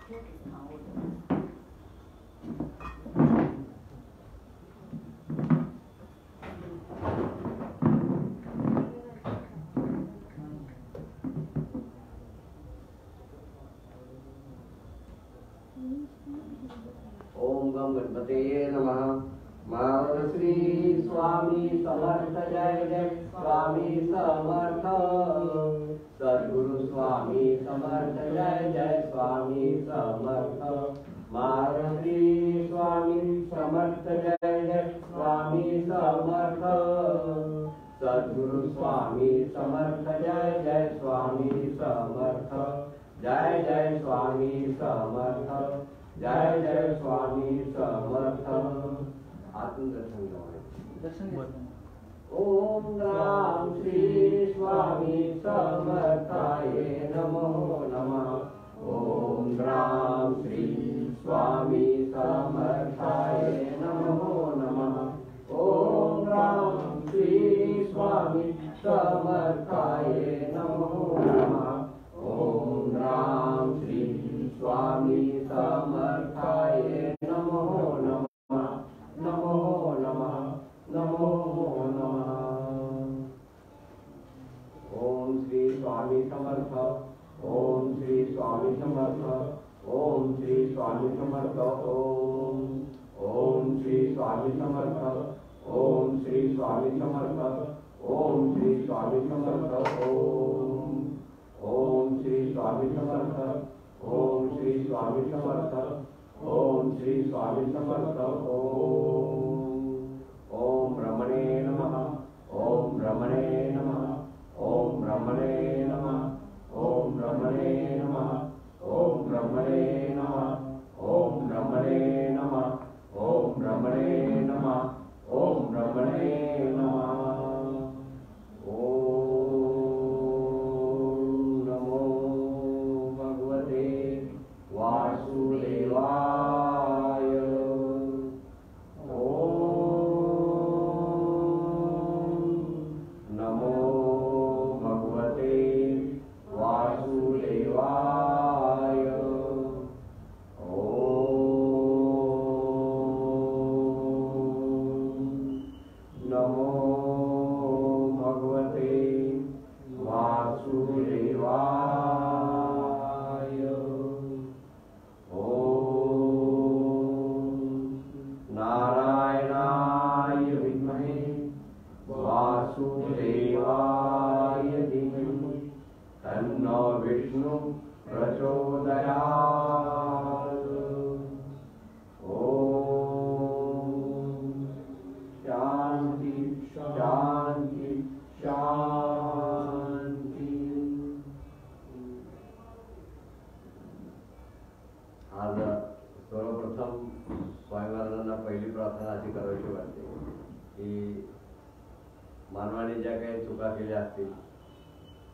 ओम गम गणपते नमः। माँ श्री स्वामी समर्थ जय जय स्वामी समर्थ। सद्गुरु स्वामी समर्थ जय जय स्वामी समर्थ। माँ श्री स्वामी समर्थ जय जय स्वामी समर्थ। सद्गुरु स्वामी समर्थ जय जय स्वामी समर्थ। जय जय स्वामी समर्थ। जय जय स्वामी समर्थ। आत्मदर्शन ओम राम श्री स्वामी समर्थाय नमो नमः। ओम राम श्री स्वामी समर्थाय नमो नमः। ओम राम श्री स्वामी समर्थाय नमो नमः। ओम राम श्री स्वामी समर्थाय नमो नमः। नमो नमः। नमो नमः। ओम श्री स्वामी समर्थ। ओम श्री स्वामी समर्थ। ओम श्री स्वामी समर्थ। ओम श्री स्वामी समर्थ। ओम श्री स्वामी समर्थ। ओम श्री स्वामी समर्थ। ओम श्री स्वामी समर्थ। ओम श्री स्वामी समर्थ। ओम श्री स्वामी समर्थ। ओम ब्रह्मणे नमः। ओम ब्रह्मणे नमः। ओम ब्रह्मणे नमः। ओम ब्रह्मणे नमः। ओम ब्रह्मणे नमः। ओम ब्रह्मणे नमः। ओम ब्रह्मणे नमः। ओम ब्रह्मणे नमः।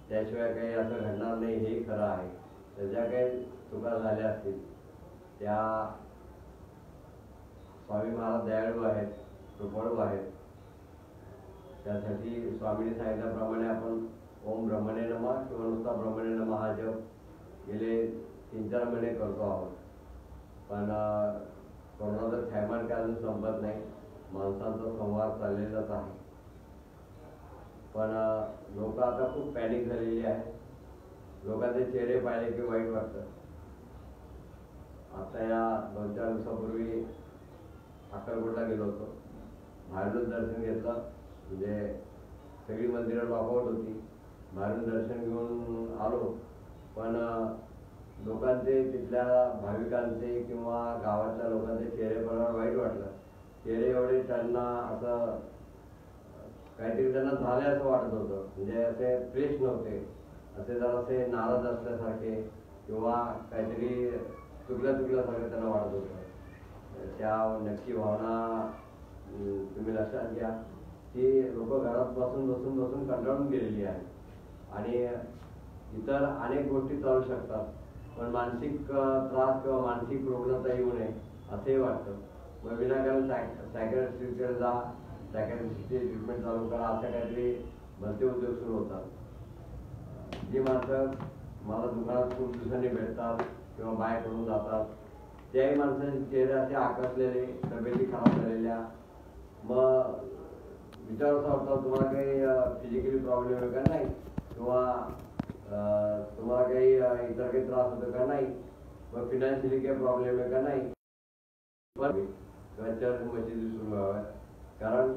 त्याशिवाय काही असं घडणार नाही हे खरं आहे. तर ज्या काही चुका झाल्या असतील त्या स्वामी महाराज दयाळू आहेत, कृपाळू आहेत. त्यासाठी स्वामींनी सांगितल्याप्रमाणे आपण ओम ब्रह्मणे नमः किंवा नुसता ब्रह्मणे नमः हा जप गेले 3-4 महिने करतो आहोत. पण कोरोनाचं थैमान काय अजून संपत नाही. माणसांचा संवाद चाललेलाच आहे. पण लोक आता खूप पॅनिक झालेली आहे. लोकांचे चेहरे पाहिले की वाईट वाटतं. आता या 2-4 दिवसापूर्वी अक्कलकोटला गेलो होतो. बाहेरून दर्शन घेतलं. म्हणजे सगळी मंदिरं लॉकआउट होती. बाहेरून दर्शन घेऊन आलो. पण लोकांचे, तिथल्या भाविकांचे किंवा गावातल्या लोकांचे चेहरे पाहिल्यावर वाईट वाटलं. चेहरे एवढे त्यांना असं काहीतरी त्यांना झाले असं वाटत होतं. म्हणजे असे फ्रेश नव्हते. असे जरासे नाराज असल्यासारखे किंवा काहीतरी चुकल्यासारखं त्यांना वाटत होतं. त्या नक्की भावना तुम्ही लक्षात घ्या की लोक घरात बसून कंटाळून गेलेली आहे. आणि इतर अनेक गोष्टी चालू शकतात. पण मानसिक त्रास किंवा मानसिक रुग्णता येऊ नये असंही वाटतं. मग विनाकारण सायकॅट्रिस्टकडे जा, सायकॅट्रिस्टची ट्रीटमेंट चालू करा, असं काहीतरी भलते उद्योग सुरू होतात. जी माणसं मला दुकानात खूप दिवसांनी भेटतात किंवा बाय करून जातात, त्याही माणसांचे चेहरे असे आकसलेले, तब्येती खराब झालेल्या. मग विचार असा होता, तुम्हाला काही फिजिकली प्रॉब्लेम आहे का नाही, किंवा तुम्हाला काही इतर काही त्रास होतो का नाही, मग फिनान्शियली काही प्रॉब्लेम आहे का नाही, किंवा चर्च मशिदी सुरू व्हाव्या. कारण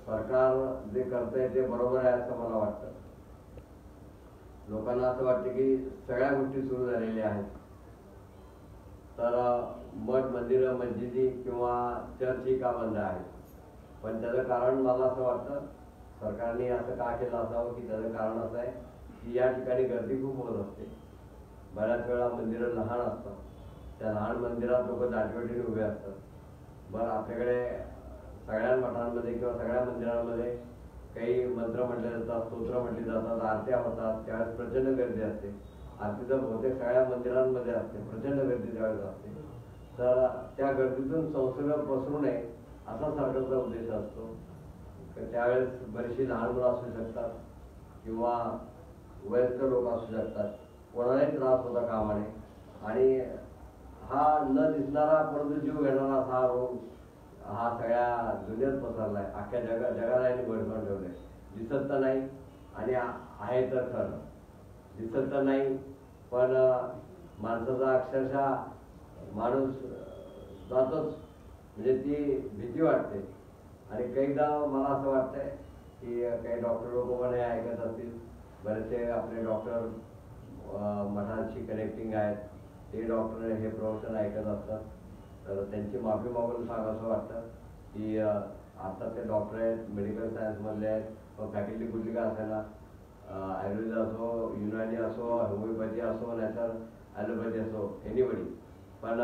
सरकार जे करतंय ते बरोबर आहे असं मला वाटतं. लोकांना असं वाटतं की सगळ्या गोष्टी सुरू झालेल्या आहेत, तर मठ मंदिरं मस्जिदी किंवा चर्च ही का बंद आहेत. पण त्याचं कारण मला असं वाटतं सरकारने असं का केलं असावं, की त्याचं कारण असं आहे की या ठिकाणी गर्दी खूप होत असते. बऱ्याच वेळा मंदिरं लहान असतात, त्या लहान मंदिरात लोक दाटवेटीने उभे असतात. बरं, आपल्याकडे सगळ्या मठांमध्ये किंवा सगळ्या मंदिरांमध्ये काही मंत्र म्हटले जातात, स्तोत्र म्हटली जातात, आरत्या होतात, त्यावेळेस प्रचंड गर्दी असते. आरतीचं बहुतेक सगळ्या मंदिरांमध्ये असते, प्रचंड गर्दी त्यावेळेस असते. तर त्या गर्दीतून संसर्ग पसरू नये असा सरकारचा उद्देश असतो. त्यावेळेस बरीचशी लहान मुलं असू शकतात किंवा वयस्कर लोक असू शकतात, कोणालाही त्रास होता कामा नये. आणि हा न दिसणारा परंतु जीव घेणारा असा हा रोग हा सगळ्या दुनियेत पसरलाय, अख्ख्या जगाला याने बळकावून ठेवलंय. दिसत तर नाही आणि आहे तर खरं. दिसत तर नाही, पण माणसाचा अक्षरशः माणूस जातोच, म्हणजे ती भीती वाटते. आणि काहीदा मला असं वाटतंय की काही डॉक्टर लोक पण हे ऐकत असतील, बरेचसे आपले डॉक्टर मठांशी कनेक्टिंग आहेत, ते डॉक्टर हे प्रवचन ऐकत असतात. तर त्यांची माफी मागून सांगावं वाटतं की आता ते डॉक्टर आहेत, मेडिकल सायन्समधले आहेत, पण फॅकल्टी कुठली का असायला, आयुर्वेद असो, युनानी असो, होमिओपॅथी असो, नाहीतर ॲलोपॅथी असो, एनिबडी. पण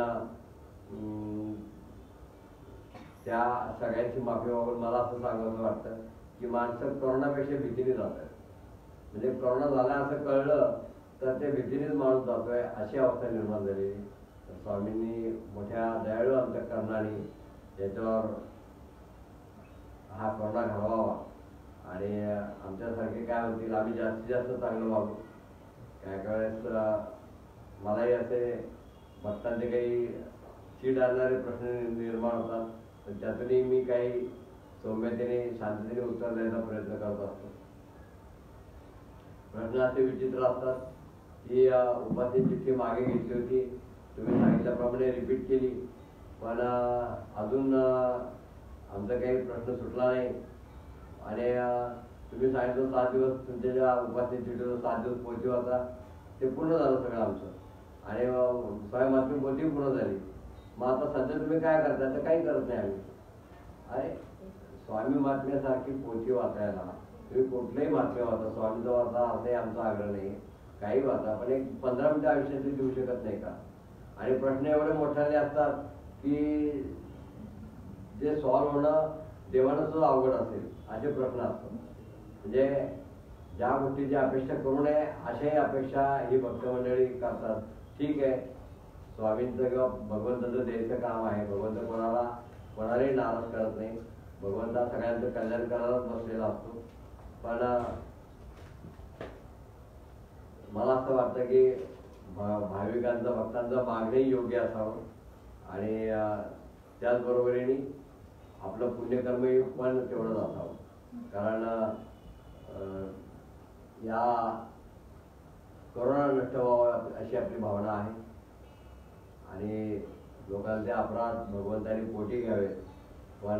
त्या सगळ्यांची माफी मागून मला असं सांगावं वाटतं की माणसं कोरोनापेक्षा भीतीने जात आहेत. म्हणजे कोरोना झाला असं कळलं तर ते भीतीनेच माणूस जातोय, अशी अवस्था निर्माण झाली. स्वामींनी मोठ्या दयाळू अंतःकरणाने याच्यावर हा कोरोना घालवावा आणि आमच्यासारखे काय म्हणतील, आम्ही जास्तीत जास्त चांगलं वागू. काय काय वेळेस मलाही असे भक्तांचे काही चीड आणणारे प्रश्न निर्माण होतात, पण त्यातूनही मी काही सौम्यतेने शांततेने उत्तर द्यायचा प्रयत्न करत असतो. प्रश्न असे विचित्र असतात की उपासी चिठ्ठी मागे घेतली होती, तुम्ही सांगितल्याप्रमाणे रिपीट केली, पण अजून आमचा काही प्रश्न सुटला नाही. आणि तुम्ही सांगितलं 7 दिवस तुमच्या ज्या उपासी चिठ्ठीवर 7 दिवस पोहोचू होता, ते पूर्ण झालं सगळं आमचं. आणि स्वयंमातमी पोथी पूर्ण झाली. मग आता सध्या तुम्ही काय करताय, तर काही करत नाही आम्ही. अरे, स्वामी महात्म्यासारखी पोथी वाचायला तुम्ही कुठलंही महात्म्य वाचा, स्वामीचं वाचा असंही आमचा आग्रह नाही, काही वाचा, पण एक 15 मिनिटं आयुष्याचे देऊ शकत नाही का. आणि प्रश्न एवढे मोठ्याने असतात की जे सॉल्व्ह होणं देवानं सुद्धा अवघड असेल असे प्रश्न असतात. म्हणजे ज्या गोष्टीची अपेक्षा करू नये अशाही अपेक्षा ही भक्त मंडळी करतात. ठीक आहे, स्वामींचं किंवा भगवंताचं द्यायचं काम आहे. भगवंत कोणालाही नाराज करत नाही. भगवंता सगळ्यांचं कल्याण करायलाच बसलेला असतो. पण मला असं वाटतं की भाविकांचं भक्तांचं मागणंही योग्य असावं आणि त्याचबरोबरीने आपलं पुण्यकर्मही पण तेवढंच असावं. कारण या कोरोना नष्ट व्हावा अशी आपली भावना आहे आणि लोकांचे अपराध भगवंतांनी पोटी घ्यावेत, पण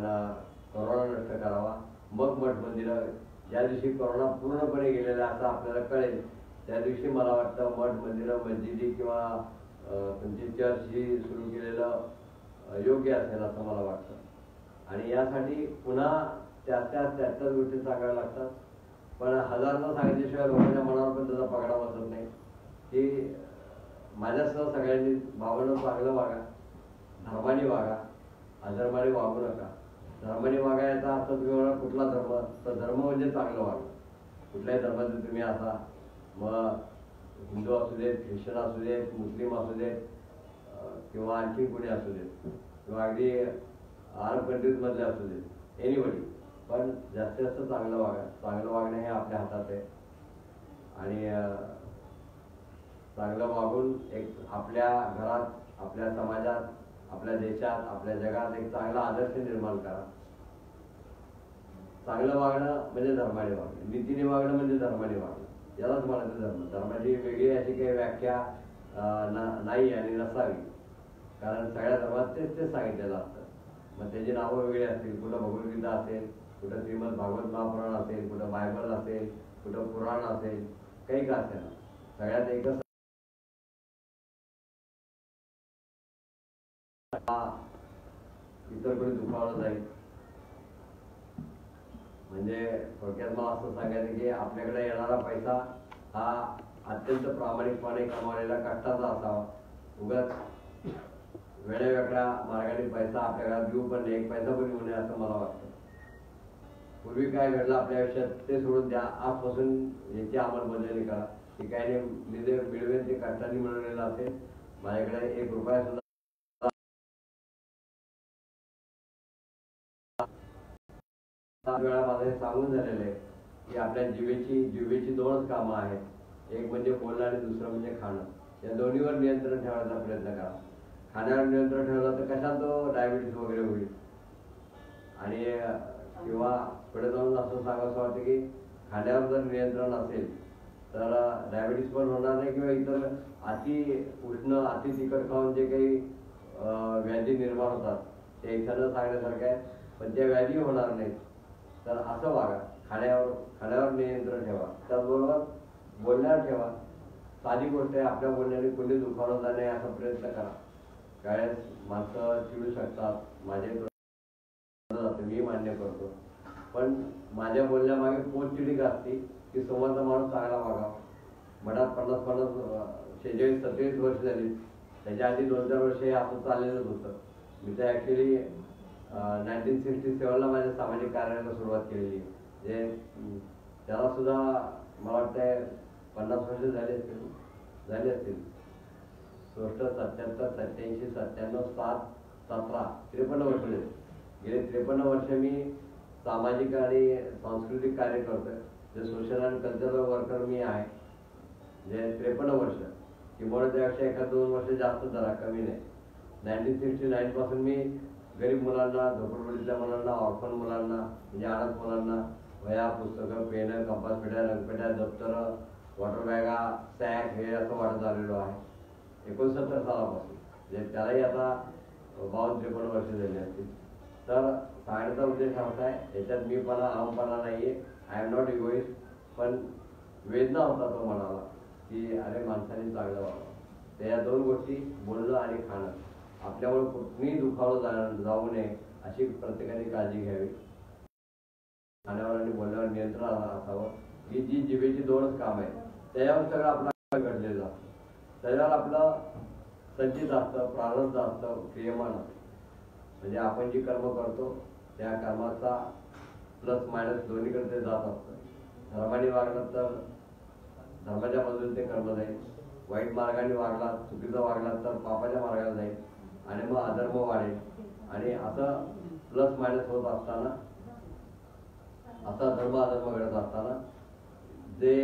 कोरोना नष्ट करावा. मग मठ मंदिरं ज्या दिवशी कोरोना पूर्णपणे गेलेला असं आपल्याला कळेल त्या दिवशी मला वाटतं मठ मंदिरं मस्जिदी किंवा तुमची चर्च ही सुरू केलेलं योग्य असेल असं मला वाटतं. आणि यासाठी पुन्हा त्याच गोष्टी सांगाव्या लागतात. पण हजारांना सांगितल्याशिवाय लोकांच्या मनावर पण त्याचा पगडा बसत नाही की माझ्यासह सगळ्यांनी भावानं चांगलं वागा, धर्माने वागा, अधर्माने वागू नका. धर्माने वागा याचा अर्थ तुम्ही म्हणा कुठला धर्म, तर धर्म म्हणजे चांगलं वागा. कुठल्याही धर्माचे तुम्ही असा, मग हिंदू असू देत, ख्रिश्चन असू देत, मुस्लिम असू देत किंवा आणखी कुणी असू देत किंवा अगदी अरब कंट्रीजमधले असू देत, एनिबडी, पण जास्तीत जास्त चांगलं वागा. चांगलं वागणं हे आपल्या हातात आहे. आणि चांगलं वागून एक आपल्या घरात, आपल्या समाजात, आपल्या देशात, आपल्या जगात एक चांगला आदर्श निर्माण करा. चांगलं वागणं म्हणजे धर्माने वागणं, नीतीने वागणं म्हणजे धर्माने वागणं, यालाच म्हणायचं धर्म. धर्माची वेगळी अशी काही व्याख्या नाही आणि नसावी, कारण सगळ्या धर्मात तेच सांगितलेलं असतं. मग त्याची नावं वेगळी असतील, कुठं भगवद्गीता असेल, कुठं श्रीमद भागवत महापुराण असेल, कुठं बायबल असेल, कुठं पुराण असेल, काही का असेल, सगळ्यात एकच इतर कोणी दुखावलं जाईल. म्हणजे थोडक्यात मला असं सांगायचं की आपल्याकडे येणारा पैसा हा अत्यंत प्रामाणिकपणे कमावलेला कष्टाचा असावा. उगाच वेगळ्या मार्गाने पैसा आपल्या घरात घेऊ पण एक पैसा पण येऊ नये असं मला वाटतं. पूर्वी काय घडलं आपल्या आयुष्यात ते सोडून द्या, आजपासून याची अंमलबजावणी करा. की काय नाही मिळवेल ते कष्टाने मिळवलेलं असेल. माझ्याकडे 1 रुपया सुद्धा वेळा माझं सांगून झालेलं आहे की आपल्या जिभेची 2च कामं आहेत. एक म्हणजे बोलणं आणि दुसरं म्हणजे खाणं. या दोन्हीवर नियंत्रण ठेवायचा प्रयत्न करा. खाण्यावर नियंत्रण ठेवलं तर कशात तो डायबिटीस वगैरे होईल. आणि किंवा पुढे जाऊन असं सांगावं वाटतं की खाण्यावर जर नियंत्रण असेल तर डायबिटीस पण होणार नाही किंवा इतर अति उष्ण अति तिखट खाऊन जे काही व्याधी निर्माण होतात ते एखादं सांगण्यासारखं आहे, पण त्या व्याधी होणार नाहीत. तर असं वागा. खाण्यावर नियंत्रण ठेवा. त्याचबरोबर बोलण्यावर ठेवा. साधी गोष्ट आहे, आपल्या बोलण्याने कोणी दुखावलं जाणार नाही असा प्रयत्न करा. काय माणसं चिडू शकतात, माझे मी मान्य करतो, पण माझ्या बोलण्यामागे पोटतिडीक असते की समोरचा माणूस चांगला वागावा. मनात 46-47 वर्ष झाली. त्याच्या आधी 2-4 वर्ष हे असं चाललेलंच होतं. मी तर ॲक्च्युली 1967ला माझ्या सामाजिक कार्याला सुरुवात केलेली. जे त्याला सुद्धा मला वाटतंय 50 वर्ष झाली असतील. 66, 77, 87, 97, 7, 17, 53 वर्ष झाली. गेले 53 वर्ष मी सामाजिक आणि सांस्कृतिक कार्य करतोय. जे सोशल अँड कल्चरल वर्कर मी आहे. जे 53 वर्ष किंवा त्यापेक्षा 1-2 वर्ष जास्त जरा कमी नाही. 1969 पासून मी गरीब मुलांना, झोपडपट्टीतल्या मुलांना, ऑर्फन मुलांना, म्हणजे अनाथ मुलांना वह्या, पुस्तकं, पेनं, कंपास पेट्या, रंगपेट्या, दप्तरं, वॉटर बॅगा, सॅक हे असं वाटत आलेलो आहे 69 सालापासून. म्हणजे त्यालाही आता 52-53 वर्ष झाली असतील. तर सांगण्याचा उद्देश असा आहे, याच्यात मीपणा अहमपणा नाही आहे. I am not egoist. पण वेदना होता तो म्हणाला की अरे माणसाने चांगलं वागावं. तर या 2 गोष्टी बोलणं आणि खाणं, आपल्यामुळे कुठलीही दुखावलं जाऊ नये अशी प्रत्येकाने काळजी घ्यावी. खाण्यावर आणि बोलण्यावर नियंत्रण असावं. ही जी जिभेची 2च काम आहे त्याच्यावर सगळं आपलं घडलेलं असतं. त्याच्यावर आपलं संचित असतं, प्रारब्ध असतं, क्रियमान असतं. म्हणजे आपण जी कर्म करतो त्या कर्माचा प्लस मायनस दोन्हीकडे ते जात असतं. धर्माने वागलं तर धर्माच्या बाजूने ते कर्म जाईल. वाईट मार्गाने वागला, चुकीचा वागला तर पापाच्या मार्गाला जाईल आणि मग अधर्म वाढेल. आणि असं प्लस मायनस होत असताना, असा धर्म अधर्म घडत असताना जे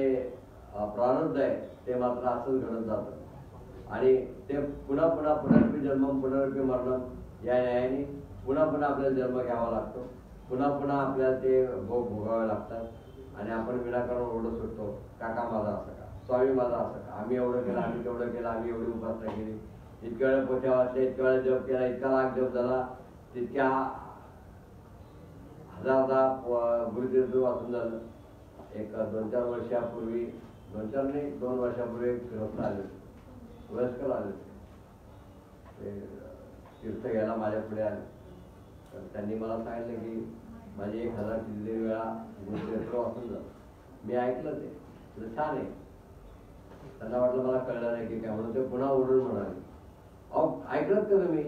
प्रारब्ध आहे ते मात्र असंच घडत जातं. आणि ते पुन्हा पुनर्पी जन्म पुनर्पी मरण या न्यायाने पुन्हा आपल्याला जन्म घ्यावा लागतो. पुन्हा आपल्याला ते भोग भोगावे लागतात. आणि आपण विनाकारण ओरडत सुटतो, काका माझा असं का, स्वामी माझा असं का, आम्ही एवढं केलं, आम्ही तेवढं केलं, आम्ही एवढी उपासना केली, इतक्या वेळा पोथ्या वाचल्या, इतक्या वेळा जप केला, इतका लाख जप झाला, तितक्या हजार गुरुतीर्थ वाचून झालं. एक 2-4 वर्षापूर्वी, 2-4 नाही 2 वर्षापूर्वी एक फिरस्त आले, वयस्कर आले, ते तीर्थ घ्यायला माझ्या पुढे आले. तर त्यांनी मला सांगितलं की माझी 1000 किती वेळा गुरुतीर्थ वाचून झालं. मी ऐकलं ते छान आहे. त्यांना वाटलं मला कळलं नाही की काय, म्हणून ते पुन्हा ओरडून म्हणाले, अहो ऐकलं का तुम्ही?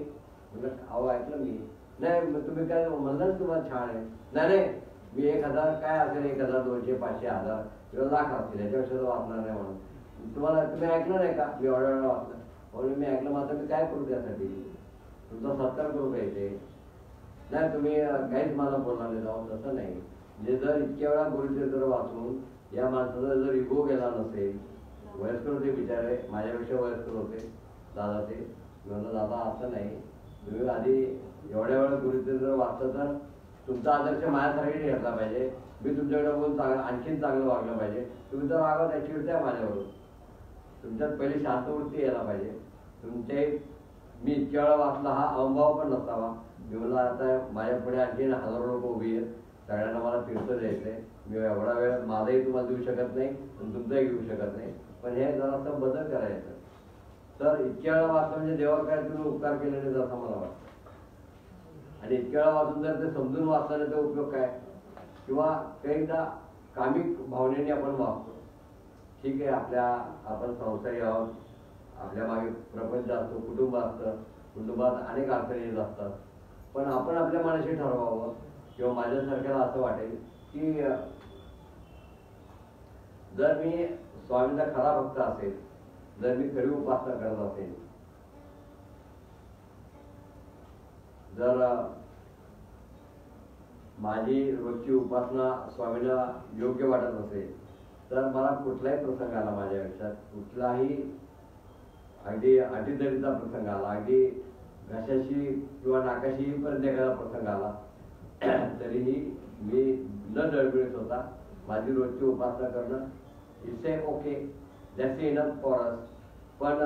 म्हणजे अहो ऐकलं मी. नाही तुम्ही काय म्हणलं, तुम्हाला छान आहे. नाही मी 1000 काय असेल, 1000, 200, 500, 1000 किंवा लाख असतील, याच्यापेक्षा वाचणार नाही म्हणून. तुम्ही ऐकलं नाही का मी एवढ्या वेळा वाचलं? म्हणून मी ऐकलं, मात्र मी काय करू त्यासाठी? तुमचा सत्कार करू का इथे? नाही तुम्ही काहीच मला बोलणार नाही. जाऊ तसं नाही. म्हणजे जर इतक्या वेळा गुरुचरित्र वाचून या माणसाचा जर इगो गेला नसेल वयस्कर होते बिचारे, माझ्यापेक्षा वयस्कर होते दादा ते. म्हणलं दादा असं नाही, तुम्ही आधी एवढ्या वेळा गुरुचरित्र जर वाचलं तर तुमचा आदर्श माझ्यासारखी घेतला पाहिजे, मी तुमच्याकडे बोलून आणखीन चांगलं वागलं पाहिजे. तुम्ही तर रागावत ॲक्च्युअली त्या माझ्यावरून, तुमच्यात पहिली शांतवृत्ती यायला पाहिजे. तुमचे मी इतक्या वेळा वाचला हा अहंभाव पण नसावा. मी म्हणलं आता माझ्या पुढे आणखीन हजारो लोक उभी आहेत, सगळ्यांना मला तीर्थ द्यायचं आहे, मी एवढा वेळ माझाही तुम्हाला देऊ शकत नाही आणि तुमचाही घेऊ शकत नाही, पण हे जरासं बदल करायचं. तर इतक्या वेळा वाचलं म्हणजे देवावर काय तुम्ही उपकार केले नाही असं मला वाटतं. आणि इतक्या वेळा वाचून जर ते समजून वाचलं तर उपयोग काय? किंवा काहीदा कामिक भावनेने आपण वाचतो, ठीक आहे, आपण संसारी आहोत, आपल्या मागे प्रपंच असतो, कुटुंब असतं, कुटुंबात अनेक अडचणी येत असतात, पण आपण आपल्या मनाशी ठरवावं. किंवा माझ्यासारख्याला असं वाटेल की जर मी स्वामींचा खरा भक्त असेल, जर मी खरी उपासना करत असेल, जर माझी रोजची उपासना स्वामीला योग्य वाटत असेल, तर मला कुठलाही प्रसंग आला माझ्या आयुष्यात, कुठलाही अगदी अटीतटीचा प्रसंग आला, अगदी घशाशी किंवा नाकाशी पर्यंत एखादा प्रसंग आला, तरीही मी न डळबिळत होता माझी रोजची उपासना करणं it's a okay, that's enough for us. पण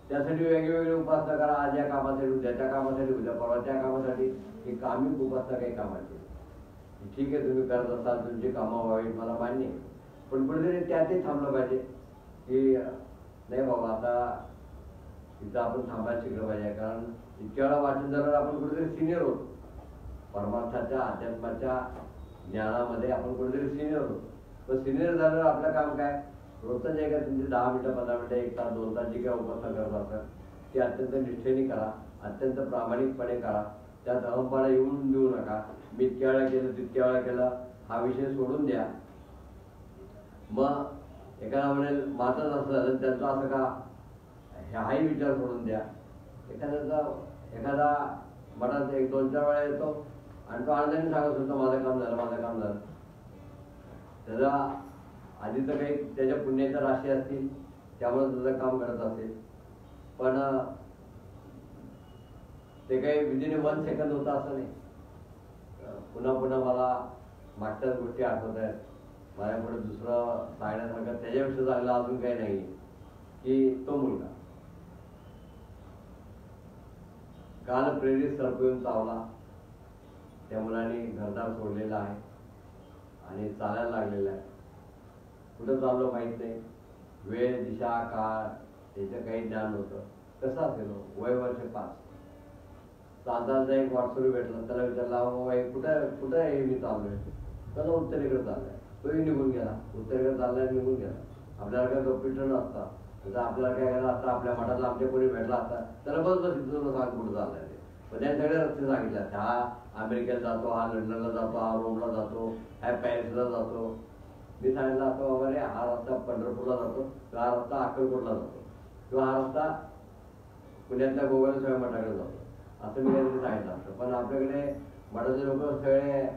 त्यासाठी वेगवेगळी उपासना करा, आज या कामासाठी, उद्या त्या कामासाठी, उद्या परवा त्या कामासाठी. ही कामिक उपासना काही कामाची. ठीक आहे, तुम्ही करत असाल, तुमची कामं व्हावी, मला मान्य आहे, पण कुठेतरी त्यातही थांबलं पाहिजे की नाही बाबा आता तिथं आपण थांबायला शिकलं पाहिजे. कारण इतक्या वेळा वाचन झाल्यावर आपण कुठेतरी सिनियर होतो, परमार्थाच्या अध्यात्माच्या ज्ञानामध्ये आपण कुठेतरी सिनियर होतो. तर सिनियर झाल्यावर आपलं काम काय? रोजचं जे काय तुमचे 10 मिनिटं, 15 मिनिटं, 1 तास, 2 तास जी काय उपासना करत असतात ती अत्यंत निष्ठेने करा, अत्यंत प्रामाणिकपणे करा. त्यात अहंपणा येऊन देऊ नका. मी इतक्या वेळा केलं, तितक्या वेळा केलं, हा विषय सोडून द्या. मग एखादा म्हणेल माझंच असं झालं, त्यांचं असं का, हाही विचार सोडून द्या. एखादा मठात 1-2-4 वेळा येतो आणि तो आनंदाने सांगत होतो माझं काम झालं, माझं काम झालं. त्याचा आधी तर काही त्याच्या पुण्याच्या राशी असतील, त्यामुळे तुझं काम करत असेल, पण ते काही विदिन 1 सेकंद होतं असं नाही. पुन्हा पुन्हा मला मागच्याच गोष्टी आठवत आहेत. माझ्यापुढे दुसरं सांगण्यासारखं त्याच्यापेक्षा चांगलं अजून काही नाही की तो मुलगा काल प्रेरित सर्प येऊन चावला. त्या मुलाने घरदार सोडलेला आहे आणि चालायला लागलेला आहे. कुठं चाललो माहीत नाही, वेळ, दिशा, काळ याचं काही ज्ञान नव्हतं. कसं असेल, वय वर्ष 5. चालता एक वाटसरू भेटला, त्याला विचारला कुठं आहे, मी चाललोय, त्याला उत्तरेकडे चाललाय. तोही निघून गेला, उत्तरेकडे चाललाय, निघून गेला. आपल्याला काय कॉम्प्युटर नसता, तर आपल्याला काय केलं असतं, आपल्या मठातला आमच्या कोणी भेटला असता, त्याला बस तिथं सांग कुठं चाललाय ते. पण त्याने सगळे रस्ते सांगितले, हा अमेरिकेला जातो, हा लंडनला जातो, हा रोमला जातो, हा पॅरिसला जातो. मी सांगितलं असं बाबा रे, हा रस्ता पंढरपूरला जातो, किंवा हा रस्ता अक्कलकोटला जातो, किंवा हा रस्ता पुण्यातल्या गोव्याला मठाकडे जातो, असं मी काहीतरी सांगितलं असतं. पण आपल्याकडे मठाचे लोक सगळे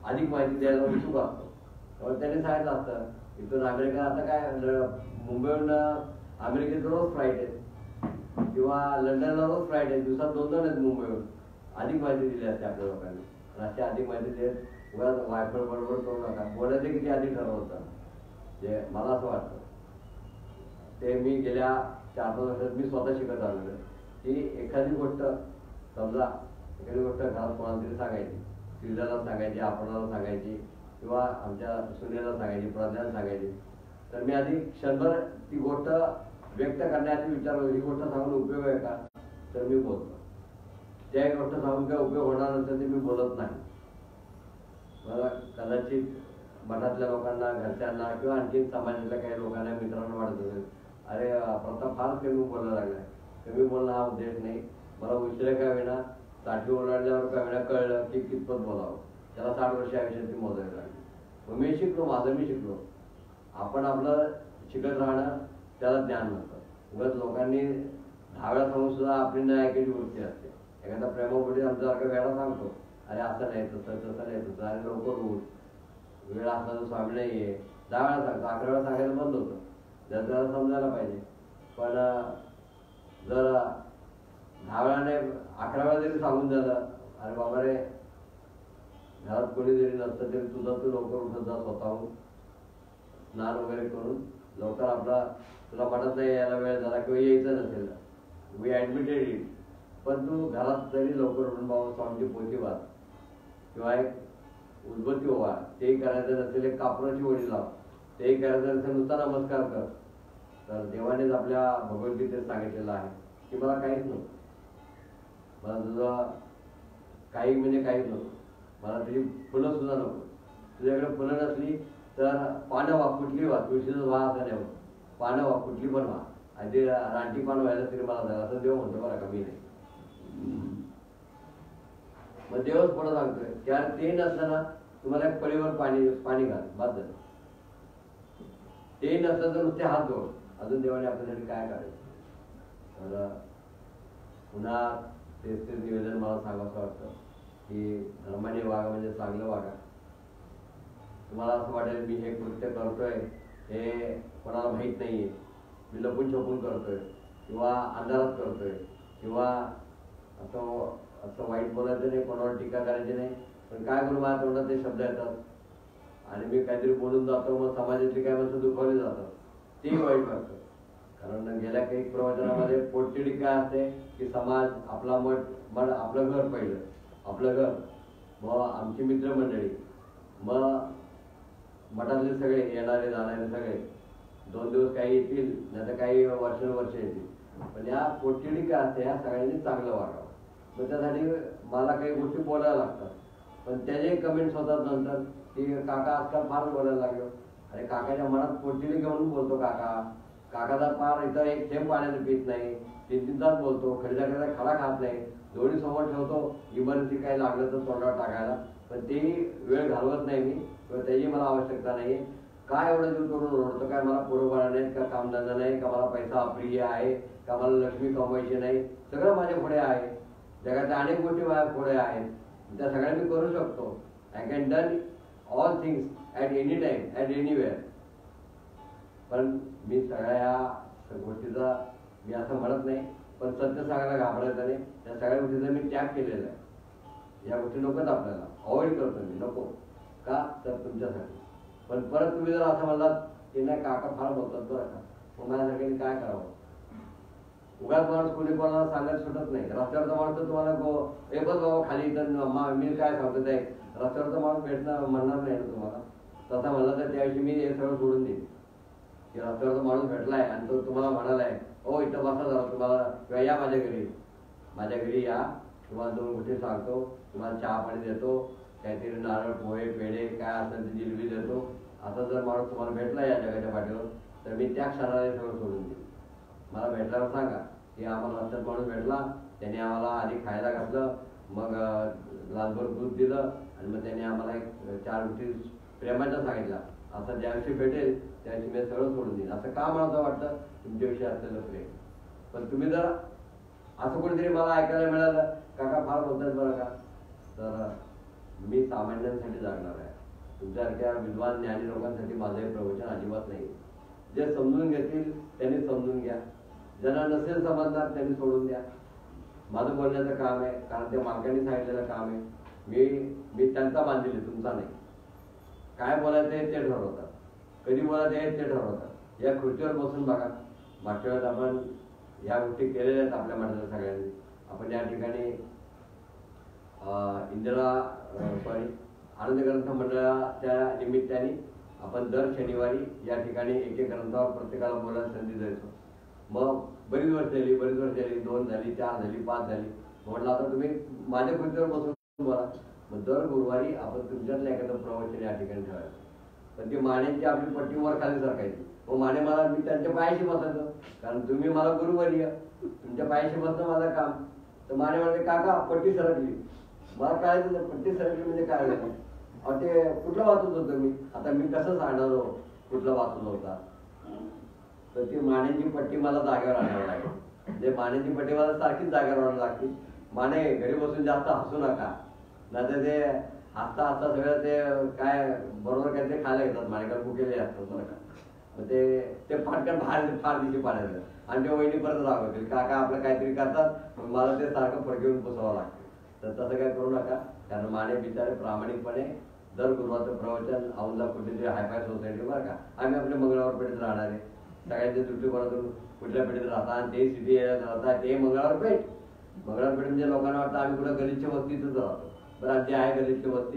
अधिक माहिती द्यायला उत्सुक असतो. तर त्यांनी सांगितलं असतं इथून अमेरिका, आता काय मुंबईहून अमेरिकेत रोज फ्लाईट आहे किंवा लंडनला रोज फ्लाईट आहे, दिवसात 2 आहेत मुंबईहून. अधिक माहिती दिली असते आपल्या लोकांनी. अशी अधिक माहिती देत वायफळ बरोबर करू नका. बोलायचं किती आधी ठरवतं, जे मला असं वाटतं ते मी गेल्या 4-5 वर्षात मी स्वतः शिकत आलेलो की एखादी गोष्ट समजा, एखादी गोष्ट घरात कोणाला तरी सांगायची, श्रीजाला सांगायची, आपणाला सांगायची, किंवा आमच्या सुनेला सांगायची, प्रज्ञाला सांगायची, तर मी आधी क्षणभर ती गोष्ट व्यक्त करण्याची विचार, ही गोष्ट सांगून उपयोग आहे का, तर मी बोलतो. त्या गोष्ट सांगून काय उपयोग होणार नसेल ते मी बोलत नाही. मला कदाचित मठातल्या लोकांना, घरच्यांना किंवा आणखी समाजातल्या काही लोकांना, मित्रांना वाटत असेल अरे प्रताप फारच कमी बोलायला लागलाय. कमी बोलणं हा उद्देश नाही. मला उशिरा काय होईना, 60 ओलांडल्यावर काय होईना कळलं की कितपत बोलावं. त्याला 60 वर्ष आयुष्यात मोजावी लागली. मग मी शिकलो, माझं मी शिकलो. आपण आपलं शिकत राहणं त्याला ज्ञान नसतं. उगाच लोकांनी 10 वेळा सांगून सुद्धा आपली न ऐकायची वृत्ती असते. एखादा प्रेमापोटी आमच्यासारखा वेळा सांगतो, अरे असं नाही, तसं नाही, तसं, अरे लवकर उठ, वेळ असला तर स्वामी नाही आहे. 10 वेळा सांगतो, 11 वेळा सांगायला बंद होतं. त्याला समजायला पाहिजे. पण जर 10 वेळाने 11 वेळा जरी सांगून झालं, अरे बाबा रे घरात कोणी जरी नसतं तरी तुझा तू लवकर उठत जा, स्वतःहून स्नान वगैरे करून लवकर आपला, तुला पटत नाही यायला वेळ झाला किंवा यायचं नसेल, वी ॲडमिटेड इट, पण तू घरात तरी लवकर उठून बाबा स्वामीची पोथी वाच किंवा एक उद्बत्ती व्हा, तेही करायचं नसेल एक कापराची वडी लाव, तेही करायचं नसेल नुसता नमस्कार कर. तर देवानेच आपल्या भगवद्गीतेत सांगितलेलं आहे की मला काहीच नको, मला तुझं काही म्हणजे काहीच नको, मला तुझी फुलं सुद्धा नको. तुझ्याकडे फुलं नसली तर पानं वा, कुठली वा, तुळशीचं व्हा असं नाही, पानं वा कुठली पण व्हा, आधी रानटी पानं व्हायला तरी मला झालं असं देव म्हणतो बरं का, मी नाही. मग देवच पुढं सांगतोय की यार ते नसलं ना तुम्हाला एक पळीवर पाणी घाल, बाद झालं. ते नसलं तर नुसते हात जोड, अजून देवाने आपल्यासाठी काय करायचं. तर पुन्हा तेच निवेदन मला सांगावं वाटतं की धर्माने वागा म्हणजे चांगलं वागा. तुम्हाला असं वाटेल मी हे कृत्य करतोय हे कोणाला माहीत नाहीये, मी लपून छपून करतोय किंवा अंधारात करतोय किंवा असं वाईट बोलायचं नाही, कोणावर टीका करायची नाही. पण काय करू, माझ्या तोंडात ते शब्द येतात आणि मी काहीतरी बोलून जातो, मग समाजातली काय माणसं दुखावली जातात, तेही वाईट वाटतं. कारण गेल्या काही प्रवचनामध्ये पोटतिडी काय असते की समाज, आपला मठ आपलं घर पहिलं, आपलं घर, मग आमची मित्रमंडळी, मग मठातले सगळे येणारे जाणारे सगळे 2 दिवस काही येतील नाही तर काही वर्षानुवर्ष येतील. पण या पोटतिडी काय असते, या सगळ्यांनी चांगलं वागावं. मग त्यासाठी मला काही गोष्टी बोलायला लागतात, पण त्याचे कमेंट्स होतात नंतर की काका आजकाल फार बोलायला लागलो. अरे काकाच्या मनात पोटतिडी घेऊन बोलतो काकाचा पार इथं एक थेंब पाण्याचं पीत नाही, 3-3 तास बोलतो, खडीचा खडा खात नाही, दोन्ही समोर ठेवतो, इमर्जन्सी काही लागलं तर तोंडावर टाकायला, पण तेही वेळ घालवत नाही मी किंवा त्याची मला आवश्यकता नाही. काय एवढं जीव तोडून ओढतो, काय मला पोरबाळा नाहीत का, कामधंदा नाही का, मला पैसा अप्रिय आहे का, मला लक्ष्मी कमवायची नाही, सगळं माझ्या पुढे आहे. जगाच्या अनेक गोष्टी माझ्या पुढे आहेत, त्या सगळ्या मी करू शकतो. I can done all things at any time at anywhere. पण मी सगळ्या गोष्टीचा मी असं म्हणत नाही, पण सत्य सांगायला घाबरायचं नाही. त्या सगळ्या गोष्टीचा मी त्याग केलेला आहे. या गोष्टी नकोच आपल्याला, अवॉइड करतो मी, नको का तर तुमच्यासाठी. पण परत तुम्ही जर असं म्हणलात की नाही काका फार बोलतात बरं का, मग माझ्यासाठी काय करावं. उगाच माणूस कोणी कोणाला सांगत सुटत नाही. रस्त्यावरचा माणूस तर तुम्हाला हे बघ बाबा खाली इथं मी काय सांगतो ते रस्त्यावरचा माणूस भेटणार म्हणणार नाही ना तुम्हाला. तसा म्हणला तर त्याविषयी मी हे सगळं सोडून देईन की रस्त्यावरचा माणूस भेटलाय आणि तो तुम्हाला म्हणालाय हो इथं बसा जरा तुम्हाला, किंवा या माझ्या घरी या, तुम्हाला 2 गोष्टी सांगतो, तुम्हाला चहा पाणी देतो, काहीतरी नारळ पोहे पेढे काय असेल ते जिलबी देतो. असा जर माणूस तुम्हाला भेटला या जगाच्या पाठीवर तर मी त्या क्षणाला सगळं सोडून देईन. मला भेटल्यावर सांगा की आम्हाला रस्त्यात माणूस भेटला, त्याने आम्हाला आधी खायला घातलं, मग ग्लासभर दूध दिलं आणि मग त्याने आम्हाला 4 गोष्टी प्रेमाच्या सांगितल्या. असं ज्या दिवशी भेटेल त्या दिवशी मी सगळं सोडून देईन. असं का मला वाटतं तुमच्याविषयी असलेलं प्रेम. पण तुम्ही जर असं कोणीतरी मला ऐकायला मिळालं काका फार बोलतात बरं का, तर मी सामान्यांसाठी जागणार आहे. तुमच्यासारख्या विद्वान ज्ञानी लोकांसाठी माझं हे प्रवचन अजिबात नाही. जे समजून घेतील त्यांनी समजून घ्या, ज्यांना नसेल समजणार त्यांनी सोडून द्या. माझं बोलण्याचं काम आहे, कारण ते मालकांनी सांगितलेलं काम आहे. मी त्यांचा बांधलेली, तुमचा नाही. काय बोलायचं आहे ते ठरवतात, कधी बोलायचं आहे ते ठरवतात. या खुर्चीवर बसून बघा, मागच्या वेळेस आपण ह्या गोष्टी केलेल्या आहेत आपल्या मनातल्या सगळ्यांनी. आपण या ठिकाणी आनंद ग्रंथ मंडळाच्या निमित्ताने आपण दर शनिवारी या ठिकाणी एक ग्रंथावर प्रत्येकाला बोलायला संधी द्यायचो. मग बरीच वर्ष झाली, 2 झाली, 4 झाली, 5 झाली. म्हटलं आता तुम्ही माझ्या खुर्चीवर बसून बोला. मग दर गुरुवारी आपण तुमच्यातलं एखादं प्रवचन या ठिकाणी ठेवायचं. पण ती मानेची आपली पट्टी वर खाली सरकायची. मग माने मला, मी त्यांच्या पायाशी बसायचं, कारण तुम्ही मला गुरुवर्य, तुमच्या पायाशी बसणं माझं काम. तर माने म्हणते काका पट्टी सरकली. मला कळायचं पट्टी सरकली म्हणजे काय झालं. अहो ते कुठलं वाचत होतं मी, आता मी कसं सांगणार कुठलं वाचत होता. तर ती मानेची पट्टी मला जागेवर आणावं लागेल. म्हणजे मानेची पट्टी मला सारखीच जागेवर आणावं लागते. माने घरी बसून जास्त हसू नका, नाही तर ते हसता सगळं ते काय बरोबर काय ते खायला घेतात, मानेकाल भुकेले असतात बरं का. मग ते फाटकन फार दिवशी पाडायचं आणि ते वहिनी परत रागवतील काका आपलं काहीतरी करतात मला ते सारखं फडकेवून पुसावं लागतं. तर तसं काय करू नका, कारण माने बिचारे प्रामाणिकपणे दर गुरुवारचं प्रवचन औंधा कुठेतरी हायफाय सोसायटी बरं का, आम्ही आपल्या मंगळवार पेठेत राहणार आहे. सगळ्यांच्या दृष्टिकोनातून कुठल्या पेठेत राहतात ते सिटी एरियात राहतात ते मंगळवार पेठ म्हणजे लोकांना वाटतं आम्ही कुठं गलिच्छ वस्तीतच राहतो. बरं आमची आहे गलिच्छ वस्ती.